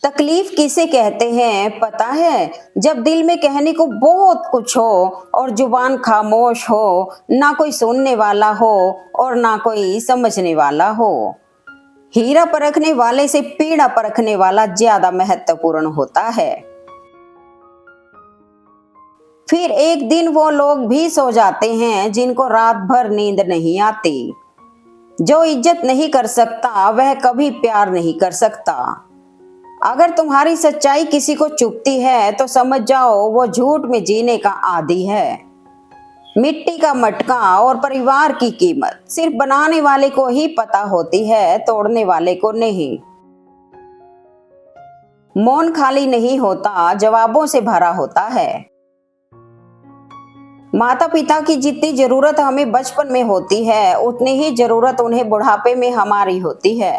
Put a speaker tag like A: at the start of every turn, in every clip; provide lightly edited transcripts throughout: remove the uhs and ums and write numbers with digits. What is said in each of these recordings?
A: तकलीफ किसे कहते हैं पता है? जब दिल में कहने को बहुत कुछ हो और जुबान खामोश हो, ना कोई सुनने वाला हो और ना कोई समझने वाला हो। हीरा परखने वाले से पीड़ा परखने वाला ज्यादा महत्वपूर्ण होता है। फिर एक दिन वो लोग भी सो जाते हैं जिनको रात भर नींद नहीं आती। जो इज्जत नहीं कर सकता वह कभी प्यार नहीं कर सकता। अगर तुम्हारी सच्चाई किसी को चुभती है तो समझ जाओ वो झूठ में जीने का आदी है। मिट्टी का मटका और परिवार की कीमत सिर्फ बनाने वाले को ही पता होती है, तोड़ने वाले को नहीं। मौन खाली नहीं होता, जवाबों से भरा होता है। माता पिता की जितनी जरूरत हमें बचपन में होती है उतनी ही जरूरत उन्हें बुढ़ापे में हमारी होती है।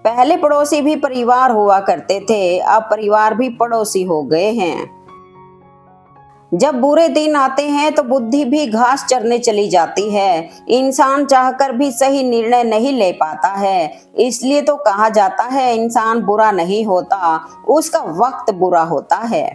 A: पहले पड़ोसी भी परिवार हुआ करते थे, अब परिवार भी पड़ोसी हो गए हैं। जब बुरे दिन आते हैं तो बुद्धि भी घास चरने चली जाती है। इंसान चाहकर भी सही निर्णय नहीं ले पाता है। इसलिए तो कहा जाता है इंसान बुरा नहीं होता, उसका वक्त बुरा होता है।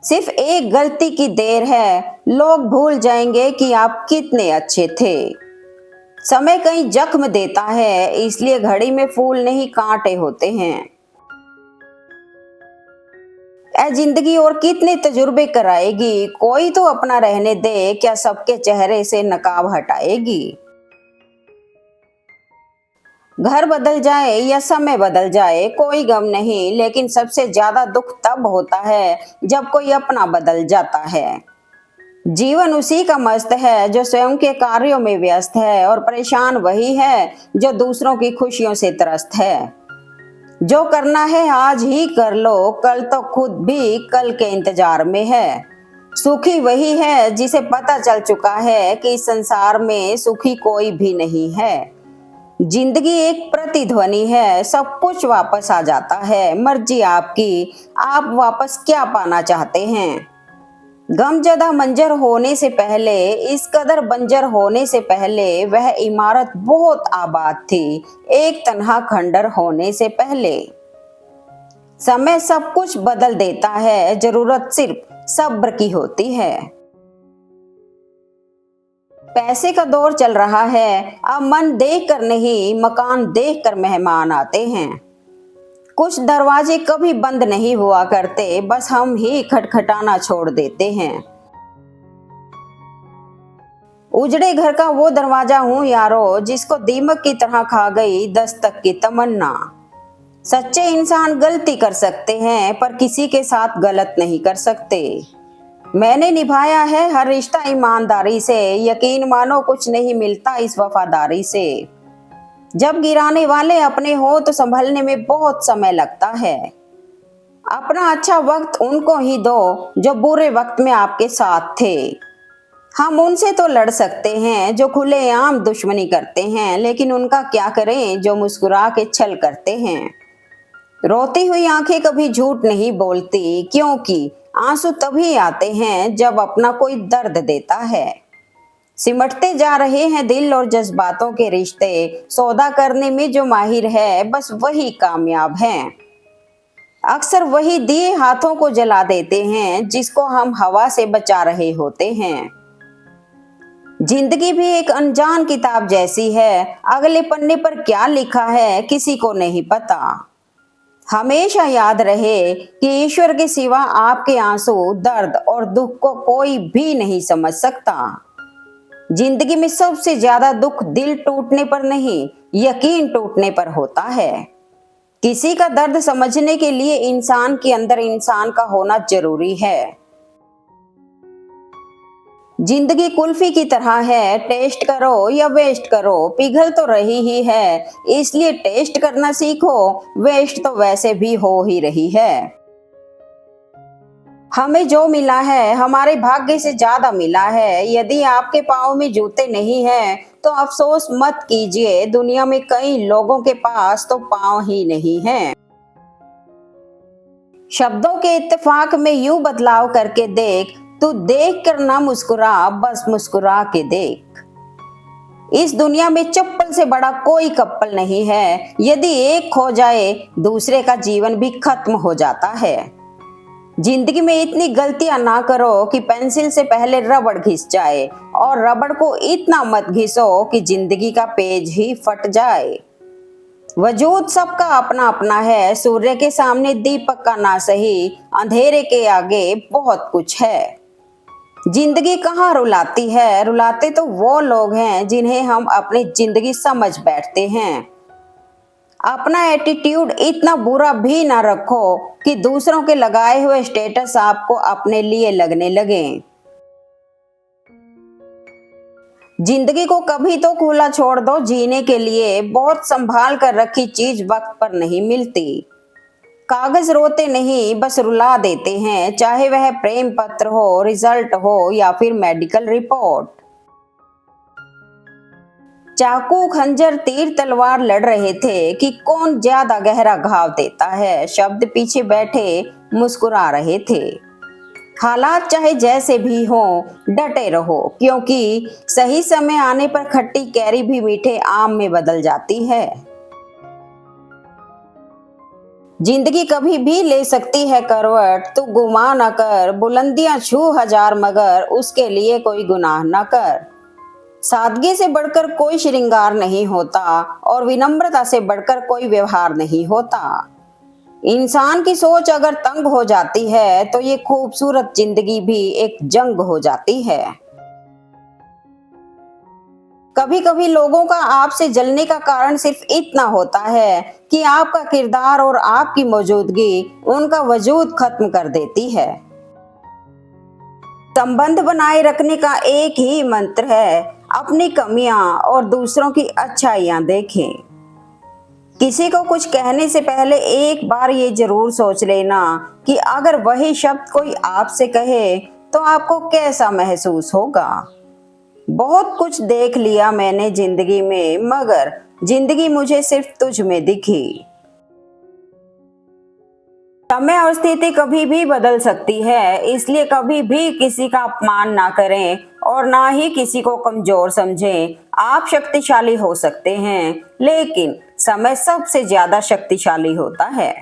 A: सिर्फ एक गलती की देर है, लोग भूल जाएंगे कि आप कितने अच्छे थे। समय कहीं जख्म देता है, इसलिए घड़ी में फूल नहीं कांटे होते हैं। ऐ जिंदगी और कितने तजुर्बे कराएगी, कोई तो अपना रहने दे, क्या सबके चेहरे से नकाब हटाएगी। घर बदल जाए या समय बदल जाए कोई गम नहीं, लेकिन सबसे ज्यादा दुख तब होता है जब कोई अपना बदल जाता है। जीवन उसी का मस्त है जो स्वयं के कार्यों में व्यस्त है, और परेशान वही है जो दूसरों की खुशियों से त्रस्त है। जो करना है आज ही कर लो, कल तो खुद भी कल के इंतजार में है। सुखी वही है जिसे पता चल चुका है कि इस संसार में सुखी कोई भी नहीं है। जिंदगी एक प्रतिध्वनि है, सब कुछ वापस आ जाता है, मर्जी आपकी, आप वापस क्या पाना चाहते हैं। गमजदा मंजर होने से पहले, इस कदर बंजर होने से पहले, वह इमारत बहुत आबाद थी, एक तन्हा खंडर होने से पहले। समय सब कुछ बदल देता है, जरूरत सिर्फ सब्र की होती है। पैसे का दौर चल रहा है, अब मन देख कर नहीं, मकान देख कर मेहमान आते हैं। कुछ दरवाजे कभी बंद नहीं हुआ करते, बस हम ही खटखटाना छोड़ देते हैं। उजड़े घर का वो दरवाजा हूँ यारो, जिसको दीमक की तरह खा गई दस्तक की तमन्ना। सच्चे इंसान गलती कर सकते हैं पर किसी के साथ गलत नहीं कर सकते। मैंने निभाया है हर रिश्ता ईमानदारी से, यकीन मानो कुछ नहीं मिलता इस वफादारी से। जब गिराने वाले अपने हो तो संभलने में बहुत समय लगता है। अपना अच्छा वक्त उनको ही दो जो बुरे वक्त में आपके साथ थे। हम उनसे तो लड़ सकते हैं जो खुलेआम दुश्मनी करते हैं, लेकिन उनका क्या करें जो मुस्कुरा के छल करते हैं। रोती हुई आंखें कभी झूठ नहीं बोलती, क्योंकि आंसू तभी आते हैं जब अपना कोई दर्द देता है। सिमटते जा रहे हैं दिल और जज्बातों के रिश्ते, सौदा करने में जो माहिर है बस वही कामयाब है। अक्सर वही दिए हाथों को जला देते हैं जिसको हम हवा से बचा रहे होते हैं। जिंदगी भी एक अनजान किताब जैसी है, अगले पन्ने पर क्या लिखा है किसी को नहीं पता। हमेशा याद रहे कि ईश्वर के सिवा आपके आंसू, दर्द और दुख को कोई भी नहीं समझ सकता। जिंदगी में सबसे ज्यादा दुख दिल टूटने पर नहीं, यकीन टूटने पर होता है। किसी का दर्द समझने के लिए इंसान के अंदर इंसान का होना जरूरी है। जिंदगी कुल्फी की तरह है, टेस्ट करो या वेस्ट करो, पिघल तो रही ही है, इसलिए टेस्ट करना सीखो, वेस्ट तो वैसे भी हो ही रही है। हमें जो मिला है हमारे भाग्य से ज्यादा मिला है। यदि आपके पाँव में जूते नहीं हैं तो अफसोस मत कीजिए, दुनिया में कई लोगों के पास तो पाँव ही नहीं हैं। शब्दों के इत्तेफाक में यूं बदलाव करके देख, तू देख कर ना मुस्कुरा, बस मुस्कुरा के देख। इस दुनिया में चप्पल से बड़ा कोई कप्पल नहीं है। यदि एक खो जाए दूसरे का जीवन भी खत्म हो जाता है। जिंदगी में इतनी गलतियां ना करो कि पेंसिल से पहले रबड़ घिस जाए, और रबड़ को इतना मत घिसो कि जिंदगी का पेज ही फट जाए। वजूद सबका अपना अपना है, सूर्य के सामने दीपक का ना सही, अंधेरे के आगे बहुत कुछ है। जिंदगी कहाँ रुलाती है, रुलाते तो वो लोग हैं जिन्हें हम अपनी जिंदगी समझ बैठते हैं। अपना एटीट्यूड इतना बुरा भी ना रखो कि दूसरों के लगाए हुए स्टेटस आपको अपने लिए लगने लगे। जिंदगी को कभी तो खुला छोड़ दो जीने के लिए, बहुत संभाल कर रखी चीज वक्त पर नहीं मिलती। कागज रोते नहीं बस रुला देते हैं, चाहे वह प्रेम पत्र हो, रिजल्ट हो या फिर मेडिकल रिपोर्ट। चाकू खंजर तीर तलवार लड़ रहे थे कि कौन ज्यादा गहरा घाव देता है। शब्द पीछे बैठे मुस्कुरा रहे थे। हालात चाहे जैसे भी हो डटे रहो, क्योंकि सही समय आने पर खट्टी कैरी भी मीठे आम में बदल जाती है। जिंदगी कभी भी ले सकती है करवट, तू गुमा न कर। बुलंदियां छू हजार मगर उसके लिए कोई गुनाह न कर। सादगी से बढ़कर कोई श्रृंगार नहीं होता, और विनम्रता से बढ़कर कोई व्यवहार नहीं होता। इंसान की सोच अगर तंग हो जाती है तो ये खूबसूरत जिंदगी भी एक जंग हो जाती है। कभी कभी लोगों का आपसे जलने का कारण सिर्फ इतना होता है कि आपका किरदार और आपकी मौजूदगी उनका वजूद खत्म कर देती है। संबंध बनाए रखने का एक ही मंत्र है, अपनी कमियां और दूसरों की अच्छाइयां देखें। किसी को कुछ कहने से पहले एक बार ये जरूर सोच लेना कि अगर वही शब्द कोई आपसे कहे तो आपको कैसा महसूस होगा। बहुत कुछ देख लिया मैंने जिंदगी में, मगर जिंदगी मुझे सिर्फ तुझ में दिखी। समय और स्थिति कभी भी बदल सकती है, इसलिए कभी भी किसी का अपमान ना करें और ना ही किसी को कमजोर समझें। आप शक्तिशाली हो सकते हैं, लेकिन समय सबसे ज्यादा शक्तिशाली होता है।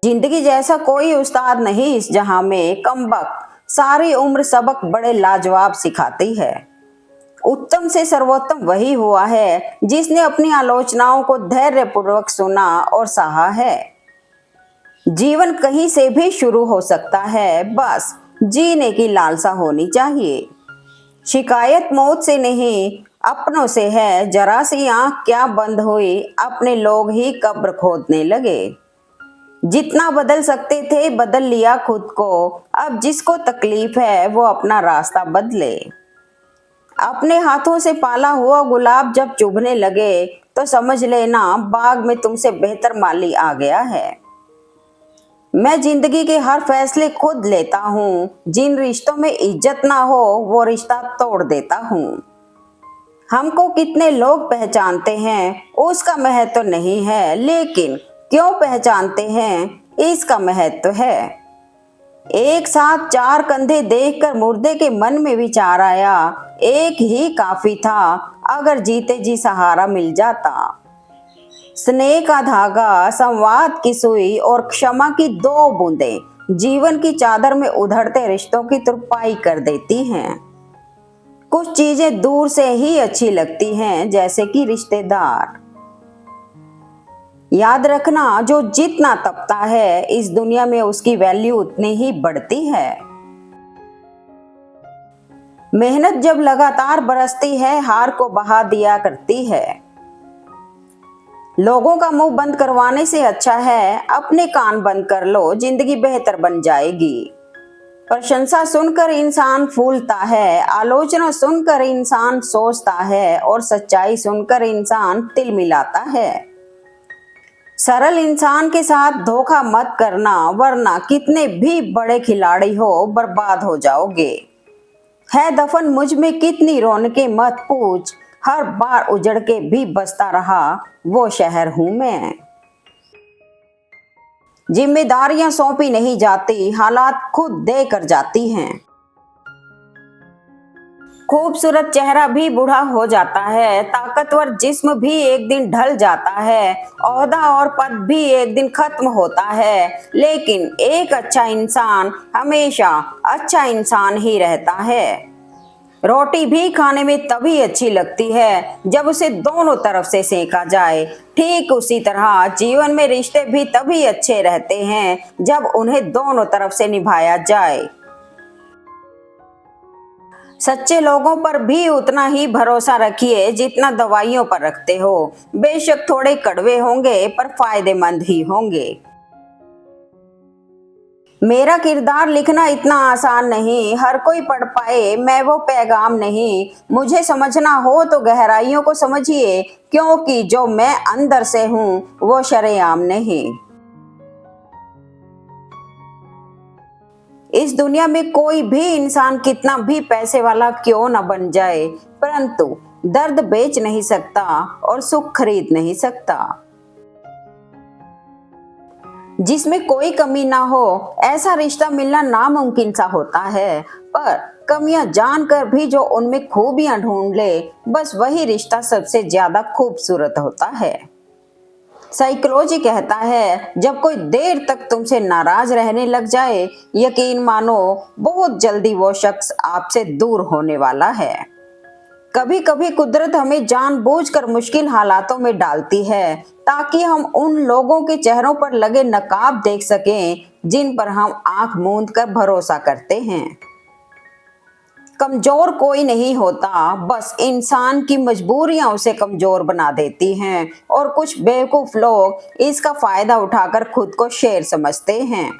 A: जिंदगी जैसा कोई उस्ताद नहीं इस जहां में, कमबख्त सारी उम्र सबक बड़े लाजवाब सिखाती है। उत्तम से सर्वोत्तम वही हुआ है जिसने अपनी आलोचनाओं को धैर्यपूर्वक सुना और सहा है। जीवन कहीं से भी शुरू हो सकता है, बस जीने की लालसा होनी चाहिए। शिकायत मौत से नहीं अपनों से है, जरा सी आंख क्या बंद हुई अपने लोग ही कब्र खोदने लगे। जितना बदल सकते थे बदल लिया खुद को, अब जिसको तकलीफ है वो अपना रास्ता बदले। अपने हाथों से पाला हुआ गुलाब जब चुभने लगे तो समझ लेना बाग में तुमसे बेहतर माली आ गया है। मैं जिंदगी के हर फैसले खुद लेता हूँ, जिन रिश्तों में इज्जत ना हो वो रिश्ता तोड़ देता हूँ। हमको कितने लोग पहचानते हैं उसका महत्व नहीं है, लेकिन क्यों पहचानते हैं इसका महत्व है। एक साथ चार कंधे देखकर मुर्दे के मन में विचार आया, एक ही काफी था अगर जीते जी सहारा मिल जाता। स्नेह का धागा, संवाद की सुई और क्षमा की दो बूंदें जीवन की चादर में उधड़ते रिश्तों की तुरपाई कर देती हैं। कुछ चीजें दूर से ही अच्छी लगती हैं, जैसे कि रिश्तेदार। याद रखना, जो जितना तपता है इस दुनिया में उसकी वैल्यू उतनी ही बढ़ती है। मेहनत जब लगातार बरसती है हार को बहा दिया करती है। लोगों का मुंह बंद करवाने से अच्छा है अपने कान बंद कर लो, जिंदगी बेहतर बन जाएगी। प्रशंसा सुनकर इंसान फूलता है, आलोचना सुनकर इंसान सोचता है और सच्चाई सुनकर इंसान तिल मिलाता है। सरल इंसान के साथ धोखा मत करना, वरना कितने भी बड़े खिलाड़ी हो बर्बाद हो जाओगे। है दफन मुझ में कितनी रौनकें मत पूछ, हर बार उजड़ के भी बसता रहा वो शहर हूं मैं। जिम्मेदारियां सौंपी नहीं जाती, हालात खुद दे कर जाती हैं। खूबसूरत चेहरा भी बूढ़ा हो जाता है, ताकतवर जिस्म भी एक दिन ढल जाता है, ओहदा और पद भी एक दिन खत्म होता है, लेकिन एक अच्छा इंसान हमेशा अच्छा इंसान ही रहता है। रोटी भी खाने में तभी अच्छी लगती है जब उसे दोनों तरफ से सेका जाए। ठीक उसी तरह जीवन में रिश्ते भी तभी अच्छे रहते हैं जब उन्हें दोनों तरफ से निभाया जाए। सच्चे लोगों पर भी उतना ही भरोसा रखिए जितना दवाइयों पर रखते हो। बेशक थोड़े कड़वे होंगे पर फायदेमंद ही होंगे। मेरा किरदार लिखना इतना आसान नहीं, हर कोई पढ़ पाए मैं वो पैगाम नहीं। मुझे समझना हो तो गहराइयों को समझिए, क्योंकि जो मैं अंदर से हूँ वो शरेआम नहीं। इस दुनिया में कोई भी इंसान कितना भी पैसे वाला क्यों न बन जाए, परंतु दर्द बेच नहीं सकता और सुख खरीद नहीं सकता। जिसमें कोई कमी ना हो ऐसा रिश्ता मिलना नामुमकिन सा होता है, पर कमियां जानकर भी जो उनमें खूबियां ढूंढ ले, बस वही रिश्ता सबसे ज्यादा खूबसूरत होता है। साइकोलॉजी कहता है जब कोई देर तक तुमसे नाराज रहने लग जाए, यकीन मानो बहुत जल्दी वो शख्स आपसे दूर होने वाला है। कभी कभी कुदरत हमें जानबूझकर मुश्किल हालातों में डालती है ताकि हम उन लोगों के चेहरों पर लगे नकाब देख सकें जिन पर हम आंख मूंद कर भरोसा करते हैं। कमजोर कोई नहीं होता, बस इंसान की मजबूरियां उसे कमजोर बना देती हैं और कुछ बेवकूफ लोग इसका फायदा उठाकर खुद को शेर समझते हैं।